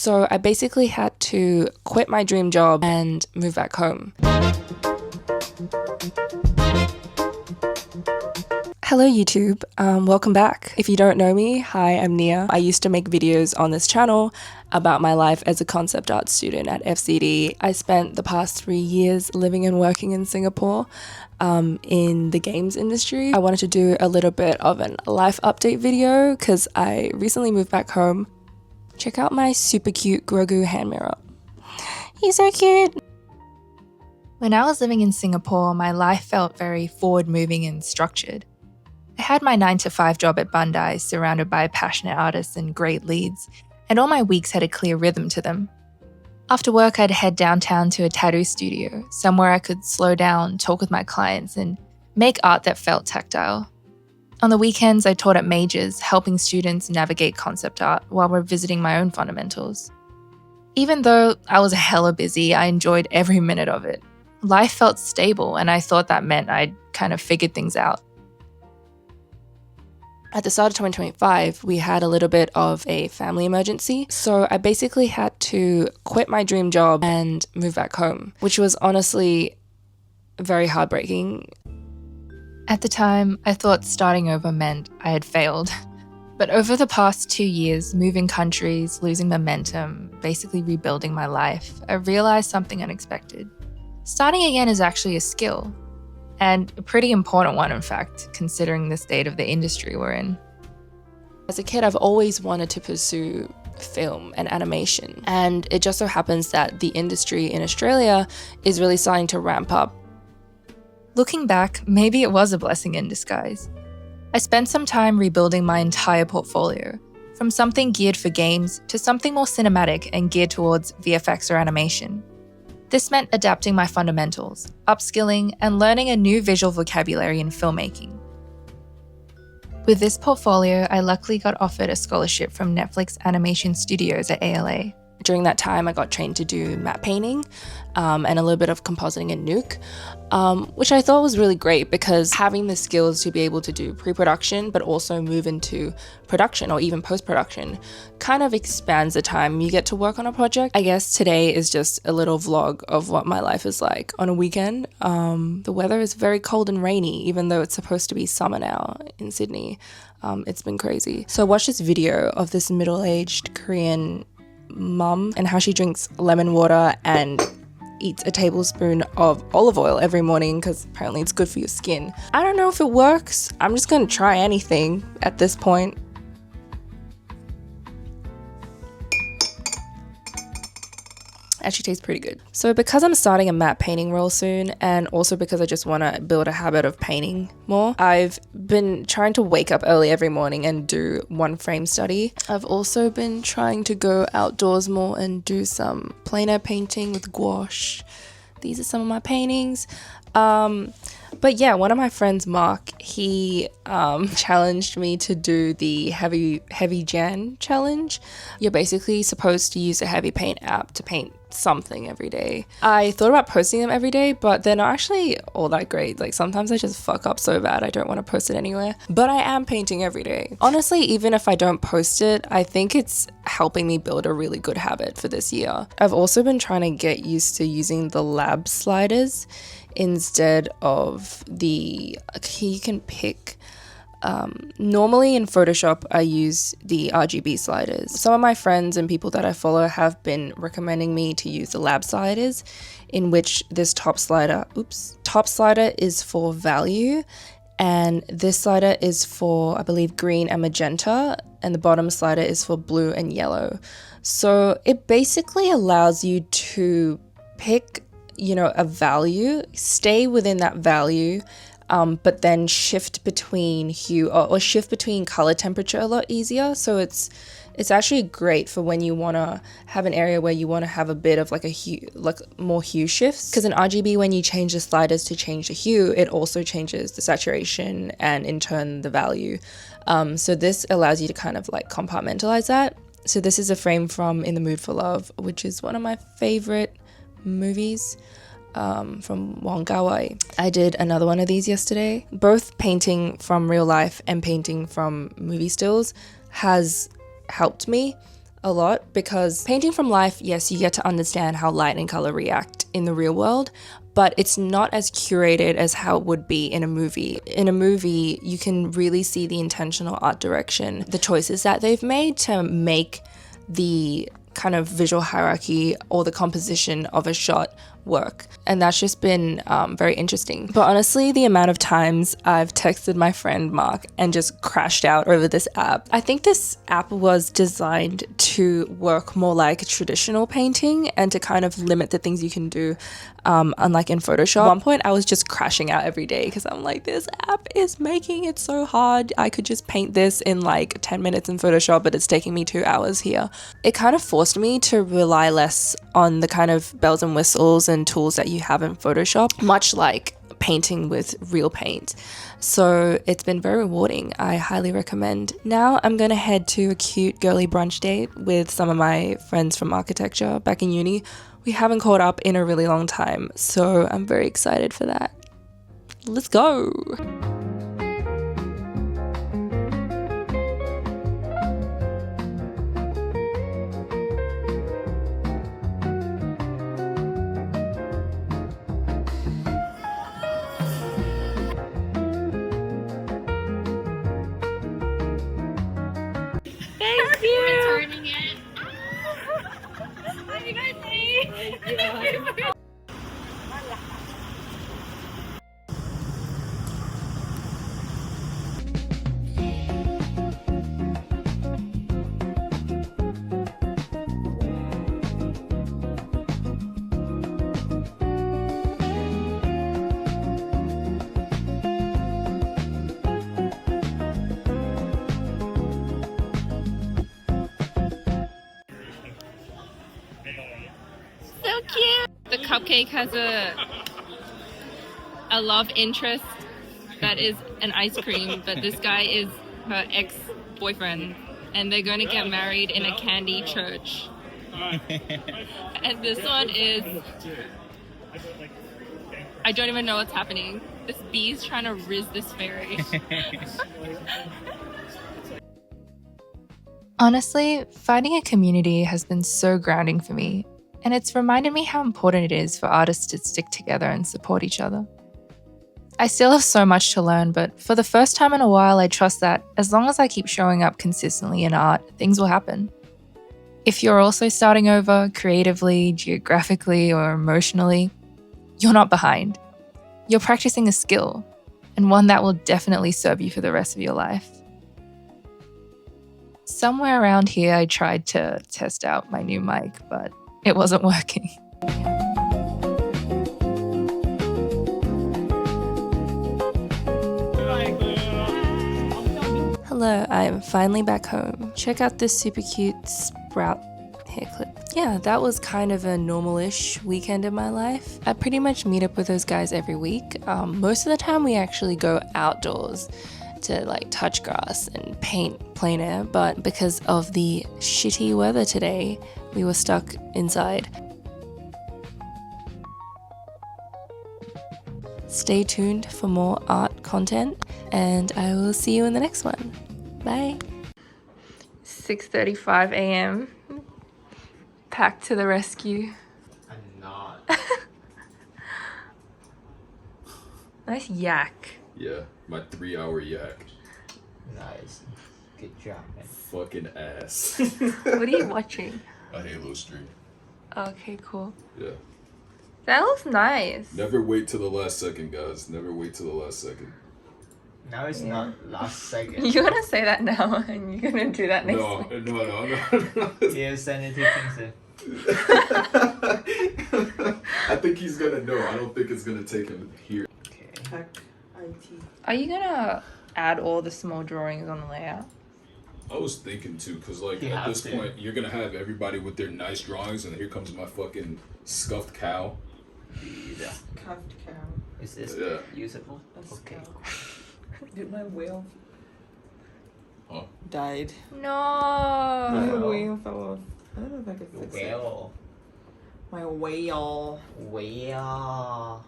So I basically had to quit my dream job and move back home. Hello YouTube, welcome back. If you don't know me, hi, I'm Nia. I used to make videos on this channel about my life as a concept art student at FCD. I spent the past 3 years living and working in Singapore in the games industry. I wanted to do a little bit of a life update video because I recently moved back home. Check out my super cute Grogu hand mirror. He's so cute! When I was living in Singapore, my life felt very forward-moving and structured. I had my 9-to-5 job at Bandai, surrounded by passionate artists and great leads, and all my weeks had a clear rhythm to them. After work, I'd head downtown to a tattoo studio, somewhere I could slow down, talk with my clients, and make art that felt tactile. On the weekends, I taught at majors, helping students navigate concept art while revisiting my own fundamentals. Even though I was hella busy, I enjoyed every minute of it. Life felt stable, and I thought that meant I'd kind of figured things out. At the start of 2025, we had a little bit of a family emergency, so I basically had to quit my dream job and move back home, which was honestly very heartbreaking. At the time, I thought starting over meant I had failed. But over the past 2 years, moving countries, losing momentum, basically rebuilding my life, I realized something unexpected. Starting again is actually a skill. And a pretty important one, in fact, considering the state of the industry we're in. As a kid, I've always wanted to pursue film and animation, and it just so happens that the industry in Australia is really starting to ramp up. Looking back, maybe it was a blessing in disguise. I spent some time rebuilding my entire portfolio, from something geared for games to something more cinematic and geared towards VFX or animation. This meant adapting my fundamentals, upskilling, and learning a new visual vocabulary in filmmaking. With this portfolio, I luckily got offered a scholarship from Netflix Animation Studios at ALA. During that time, I got trained to do matte painting and a little bit of compositing in Nuke, which I thought was really great because having the skills to be able to do pre-production but also move into production or even post-production kind of expands the time you get to work on a project. I guess today is just a little vlog of what my life is like on a weekend. The weather is very cold and rainy, even though it's supposed to be summer now in Sydney. It's been crazy. So I watched this video of this middle-aged Korean mum and how she drinks lemon water and eats a tablespoon of olive oil every morning because apparently it's good for your skin. I don't know if it works. I'm just gonna try anything at this point. Actually tastes pretty good. So because I'm starting a matte painting role soon, and also because I just want to build a habit of painting more, I've been trying to wake up early every morning and do one frame study. I've also been trying to go outdoors more and do some plein air painting with gouache. These are some of my paintings. But yeah, one of my friends, Mark, he challenged me to do the heavy Jan challenge. You're basically supposed to use a heavy paint app to paint something every day. I thought about posting them every day, but they're not actually all that great. Like sometimes I just fuck up so bad I don't want to post it anywhere. But I am painting every day. Honestly, even if I don't post it, I think it's helping me build a really good habit for this year. I've also been trying to get used to using the lab sliders instead of you can pick. Normally in Photoshop, I use the RGB sliders. Some of my friends and people that I follow have been recommending me to use the lab sliders, in which this top slider is for value, and this slider is for, I believe, green and magenta, and the bottom slider is for blue and yellow. So it basically allows you to pick, a value, stay within that value, but then shift between hue or shift between color temperature a lot easier. So it's actually great for when you want to have an area where you want to have a bit of like a hue, like more hue shifts. Because in RGB, when you change the sliders to change the hue, it also changes the saturation and in turn the value. So this allows you to kind of like compartmentalize that. So this is a frame from In the Mood for Love, which is one of my favorite movies. From Wong Kar-wai. I did another one of these yesterday. Both painting from real life and painting from movie stills has helped me. a lot, because painting from life, yes, you get to understand how light and color react in the real world, but it's not as curated as how it would be in a movie. In a movie, you can really see the intentional art direction, the choices that they've made to make the kind of visual hierarchy or the composition of a shot work. And that's just been very interesting. But honestly, the amount of times I've texted my friend Mark and just crashed out over this app. I think this app was designed to work more like traditional painting and to kind of limit the things you can do, unlike in Photoshop. At one point, I was just crashing out every day because I'm like, this app is making it so hard. I could just paint this in like 10 minutes in Photoshop, but it's taking me 2 hours here. It kind of forced me to rely less on the kind of bells and whistles and tools that you have in Photoshop, much like painting with real paint. So it's been very rewarding. I highly recommend. Now I'm gonna head to a cute girly brunch date with some of my friends from architecture back in uni. We haven't caught up in a really long time, so I'm very excited for that. Let's go. Thank you. Returning it. Happy birthday. So cute. The cupcake has a love interest that is an ice cream, but this guy is her ex-boyfriend, and they're going to get married in a candy church. And this one is, I don't even know what's happening. This bee's trying to riz this fairy. Honestly, finding a community has been so grounding for me, and it's reminded me how important it is for artists to stick together and support each other. I still have so much to learn, but for the first time in a while, I trust that as long as I keep showing up consistently in art, things will happen. If you're also starting over creatively, geographically, or emotionally, you're not behind. You're practicing a skill, and one that will definitely serve you for the rest of your life. Somewhere around here, I tried to test out my new mic, but it wasn't working. Hello, I'm finally back home. Check out this super cute sprout hair clip. Yeah, that was kind of a normal-ish weekend in my life. I pretty much meet up with those guys every week. Most of the time we actually go outdoors to like touch grass and paint plein air, but because of the shitty weather today, we were stuck inside. Stay tuned for more art content, and I will see you in the next one. Bye. 6:35 a.m. Packed to the rescue. I'm not. Nice yak. Yeah, my 3-hour yak. Nice. Good job, man. Fucking ass. What are you watching? A Halo stream. Okay, cool. Yeah. That looks nice. Never wait till the last second, guys. Never wait till the last second. Now it's not last second. You're gonna say that now, and you're gonna do that next No. Do you have sanity things? I think he's gonna know. I don't think it's gonna take him here. Okay. Are you gonna add all the small drawings on the layout? I was thinking too, cause like You at have this to. point, you're gonna have everybody with their nice drawings, and here comes my fucking scuffed cow. Yeah. Cuffed cow. Is this Yeah. usable? Let's Okay. go. Did my whale Huh? died? No. My Whale. whale fell off. I don't know if I can fix it. Whale. My whale. Whale.